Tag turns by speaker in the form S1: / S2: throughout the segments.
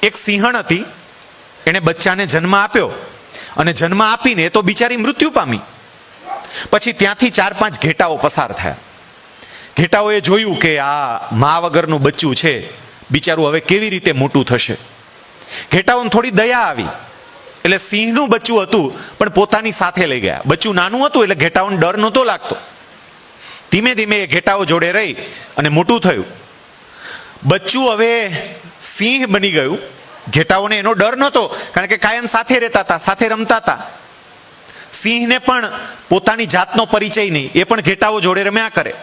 S1: એક સિંહણ હતી, એણે બચ્ચાને જન્મ આપ્યો અને જન્મ આપીને તો બિચારી મૃત્યુ પામી. પછી ત્યાંથી 4-5 ઘેટાઓ પસાર થયા. ઘેટાઓએ જોયું કે આ મા વગરનું બચ્ચું છે, બિચારું હવે કેવી રીતે મોટું થશે. ઘેટાઓને થોડી દયા આવી એટલે સિંહનું બચ્ચું હતું પણ પોતાની સાથે લઈ ગયા. બચ્ચું નાનું હતું એટલે ઘેટાઓને ડર નહોતો લાગતો. ધીમે ધીમે એ ઘેટાઓ જોડે રહી અને મોટું થયું. બચ્ચું હવે સિંહ બની ગયું. ઘેટાઓને એનો ડર નહોતો, કારણ કે કાયમ સાથે રહેતા હતા, સાથે રમતા હતા. સિંહને પણ પોતાની જાતનો પરિચય નહીં, એ પણ ઘેટાઓ જોડે રમ્યા કરે.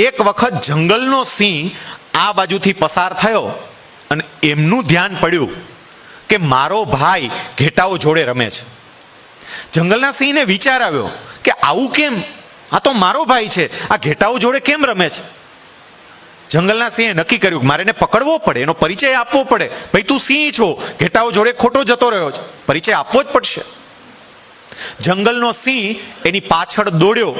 S1: એક વખત જંગલનો સિંહ આ બાજુથી પસાર થયો અને એમનું ધ્યાન પડ્યું કે મારો ભાઈ ઘેટાઓ જોડે રમે છે. જંગલના સિંહને વિચાર આવ્યો કે આવું કેમ? આ તો મારો ભાઈ છે, આ ઘેટાઓ જોડે કેમ રમે છે? જંગલના સિંહે નક્કી કર્યું કે મારે એને પકડવો પડે, એનો પરિચય આપવો પડે. ભાઈ તું સિંહ છો, ઘેટાઓ જોડે ખોટો જતો રહ્યો છે, પરિચય આપવો જ પડશે. જંગલનો સિંહ એની પાછળ દોડ્યો.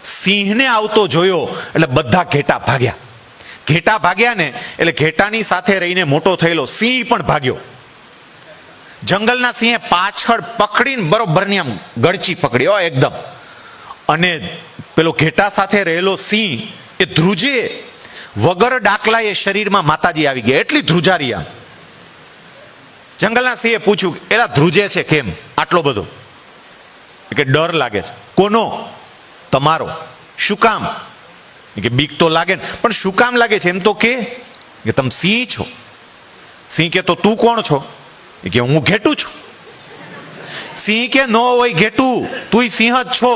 S1: સિંહને આવતો જોયો એટલે બધા ઘેટા ભાગ્યા. ઘેટા ભાગ્યા ને એટલે ઘેટાની સાથે રહીને મોટો થયેલો સિંહ પણ ભાગ્યો. જંગલના સિંહે પાછળ પકડીને બરોબરની આમ ગળચી પકડી, એકદમ. અને પેલો ઘેટા સાથે રહેલો સિંહ એ ધ્રુજે વગર ડાકલા એ શરીરમાં માતાજી આવી ગયા, એટલી ધ્રુજારી આમ. જંગલના સિંહે પૂછ્યું, એલા ધ્રુજે છે કેમ આટલો બધો? કે ડર લાગે છે. કોનો? તમારો. શું કામ? કે બીક તો લાગે ને, પણ શું કામ લાગે છે એમ તો કે તમે સિંહ છો. સિંહ કે તો તું કોણ છો? કે હું ઘેટું છું. સિંહ કે ન હોય ઘેટું, તું સિંહ જ છો,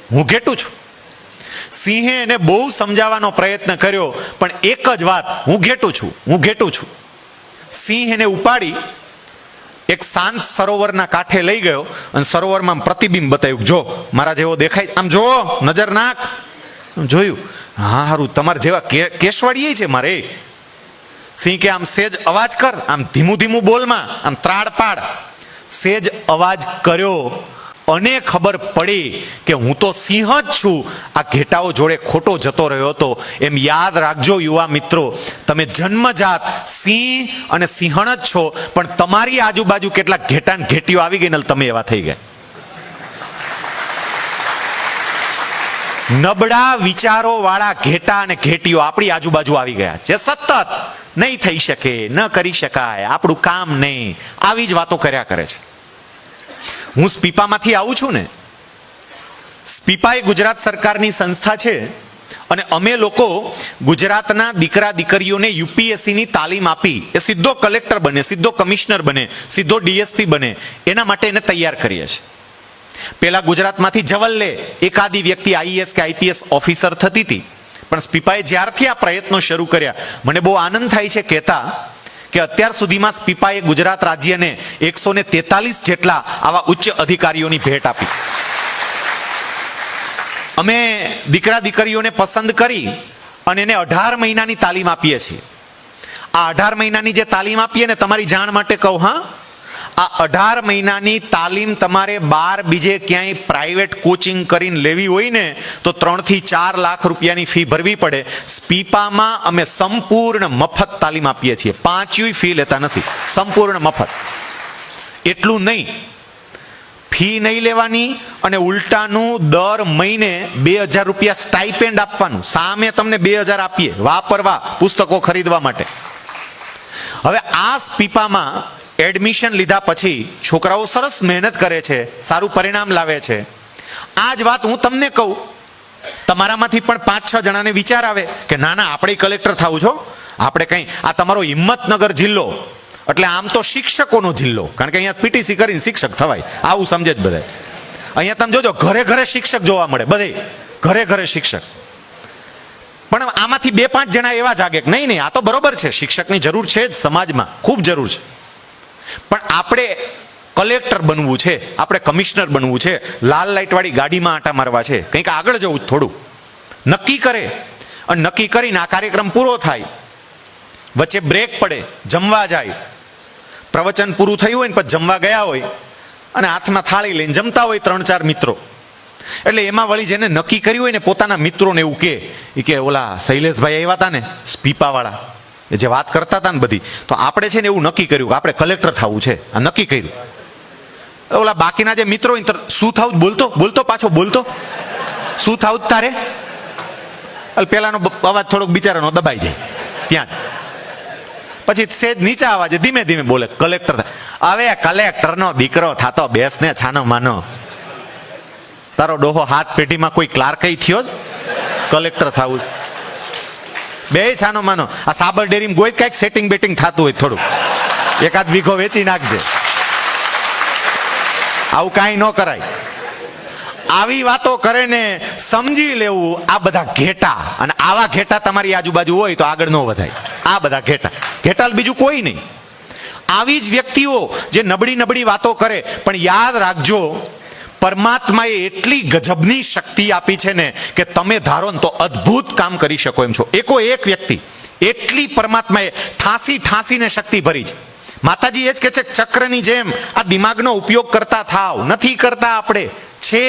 S1: હું ઘેટું છું. સિંહે એને બહુ સમજાવવાનો પ્રયત્ન કર્યો, પણ એક જ વાત, હું ઘેટું છું, હું ઘેટું છું. સિંહ એને ઉપાડી એક શાંત સરોવરના કાંઠે લઈ ગયો અને સરોવરમાં પ્રતિબિંબ બતાવ્યું, જો મારા જેવો દેખાય, આમ જો, નજર નાખ. જોયું, હા હારું, તમારે જેવા કેશવાડીએ છે મારે. સિંહ કે આમ સેજ અવાજ કર, આમ ધીમું ધીમું બોલમાં, આમ ત્રાડ પાડ. સેજ અવાજ કર્યો અને ખબર પડી કે હું તો સિંહ જ છું, આ ઘેટાઓ જોડે ખોટો જતો રહ્યો હતો. એમ યાદ રાખજો યુવા મિત્રો, તમે જન્મજાત સિંહ અને સિંહણ જ છો, પણ તમારી આજુબાજુ કેટલાક ઘેટા ને ઘેટીઓ આવી ગઈ ને તમે એવા થઈ ગયા. નબળા વિચારો વાળા ઘેટા અને ઘેટીઓ આપણી આજુબાજુ આવી ગયા, જે સતત નહીં થઈ શકે, ન કરી શકાય, આપણું કામ નહીં, આવી જ વાતો કર્યા કરે છે. હું સ્પીપામાંથી આવું છું ને. સ્પીપા એ ગુજરાત સરકારની સંસ્થા છે અને અમે લોકો ગુજરાતના દીકરા દીકરીઓને યુપીએસસીની તાલીમ આપી એ સીધો કલેક્ટર બને, સીધો કમિશનર બને, સીધો ડીએસપી બને, એના માટે એને તૈયાર કરીએ છીએ. પેલા ગુજરાતમાંથી જવલ્લે એકાદી વ્યક્તિ આઈએએસ કે આઈપીએસ ઓફિસર થતી હતી, પણ સ્પીપાએ જ્યારથી આ પ્રયત્નો શરૂ કર્યા, મને બહુ આનંદ થાય છે કહેતા કે અત્યાર સુધીમાં સ્પીપાએ ગુજરાત રાજ્યને 143 જેટલા આવા ઉચ્ચ અધિકારીઓની ભેટ આપી. અમે દીકરા દીકરીઓને પસંદ કરી અને એને 18 મહિનાની તાલીમ આપીએ છીએ. આ 18 મહિનાની જે તાલીમ આપીએ ને, તમારી જાણ માટે કહું, હા, આ 18 મહિનાની તાલીમ તમારે બહાર બીજે ક્યાંય પ્રાઇવેટ કોચિંગ કરીને લેવી હોય ને તો 3 થી 4 લાખ રૂપિયાની ફી ભરવી પડે. સ્પીપામાં અમે સંપૂર્ણ મફત તાલીમ આપીએ છીએ, 5 ફી લેતા નથી, સંપૂર્ણ મફત. એટલું નહીં, ફી નહીં લેવાની અને ઉલટાનું દર મહિને 2000 રૂપિયા સ્ટાઇપેન્ડ આપવાનું. સામે તમને 2000 આપીએ વાપરવા, પુસ્તકો ખરીદવા માટે. હવે આ સ્પીપામાં એડમિશન લીધા પછી છોકરાઓ સરસ મહેનત કરે છે, સારું પરિણામ લાવે છે. આ જ વાત હું તમને કહું, તમારામાંથી પણ 5-6 જણાને વિચાર આવે કે ના ના આપણે કલેક્ટર થવું છો, આપણે કંઈ, આ તમારો હિંમતનગર જિલ્લો એટલે આમ તો શિક્ષકોનો જિલ્લો, કારણ કે અહીંયા પીટીસી કરીને શિક્ષક થવાય, આવું સમજે જ બધા. અહીંયા તમે જોજો ઘરે ઘરે શિક્ષક જોવા મળે, બધે ઘરે ઘરે શિક્ષક. પણ આમાંથી 2-5 જણા એવા જાગે કે નહીં નહીં, આ તો બરોબર છે, શિક્ષકની જરૂર છે જ સમાજમાં, ખૂબ જરૂર છે, પણ આપણે કલેક્ટર બનવું છે, આપણે કમિશનર બનવું છે, લાલ લાઇટવાળી ગાડીમાં આંટા મારવા છે, કંઈક આગળ જવું થોડું નક્કી કરે. અને નક્કી કરીને આ કાર્યક્રમ પૂરો થાય, વચ્ચે બ્રેક પડે, જમવા જાય, પ્રવચન પૂરું થયું હોય ને પછી જમવા ગયા હોય અને હાથમાં થાળી લઈને જમતા હોય 3-4 મિત્રો. એટલે એમાં વળી જેને નક્કી કર્યું હોય ને પોતાના મિત્રોને એવું કે ઓલા શૈલેષભાઈ આવ્યા હતા ને સ્પીપાવાળા, જે વાત કરતા હતા ને બધી, તો આપણે છે ને એવું નક્કી કર્યું કે આપણે કલેક્ટર થવું છે. આ નક્કી કર્યું. ઓલા બાકીના જે મિત્રો શું થવું, બોલતો બોલતો પાછો બોલતો, શું થવું તારે? પેલાનો અવાજ થોડોક બિચારાનો દબાઈ જાય ત્યાં જ. પછી સેજ નીચા અવાજે ધીમે ધીમે બોલે કલેક્ટર. હવે કલેક્ટરનો દીકરો થાતો બેસ ને છાનો માનો. તારો ડોહો હાથ પેઢીમાં કોઈ ક્લાર્ક થયો જ કલેક્ટર થવું જ? બે છાનો માનો. આ સાબર ડેરીમાં ગોઈ કઈક સેટિંગ બેટિંગ થતું હોય થોડું, એકાદ વીઘો વેચી નાખજે. આવું કાંઈ ન કરાય. આવી વાતો કરે ને સમજી લેવું આ બધા ઘેટા, અને આવા ઘેટા તમારી આજુબાજુ હોય તો આગળ ન વધાય. આ બધા ઘેટા બીજું કોઈ નહીં. આવી જ વ્યક્તિઓ જે નબળી નબળી વાતો કરે, પણ યાદ રાખજો પરમાત્માએ એટલી ગજબની શક્તિ આપી છે ને કે તમે ધારો ને તો અદ્ભુત કામ કરી શકો એમ છો. એકો એક વ્યક્તિ એટલી પરમાત્માએ ઠાંસીને શક્તિ ભરી છે. માતાજી એ જ કે છે ચક્રની જેમ આ દિમાગનો ઉપયોગ કરતા થાવ. નથી કરતા આપણે, છે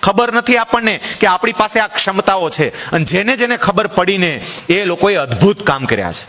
S1: ખબર નથી આપણને કે આપણી પાસે આ ક્ષમતાઓ છે. અને જેને જેને ખબર પડીને એ લોકોએ અદ્ભુત કામ કર્યા છે.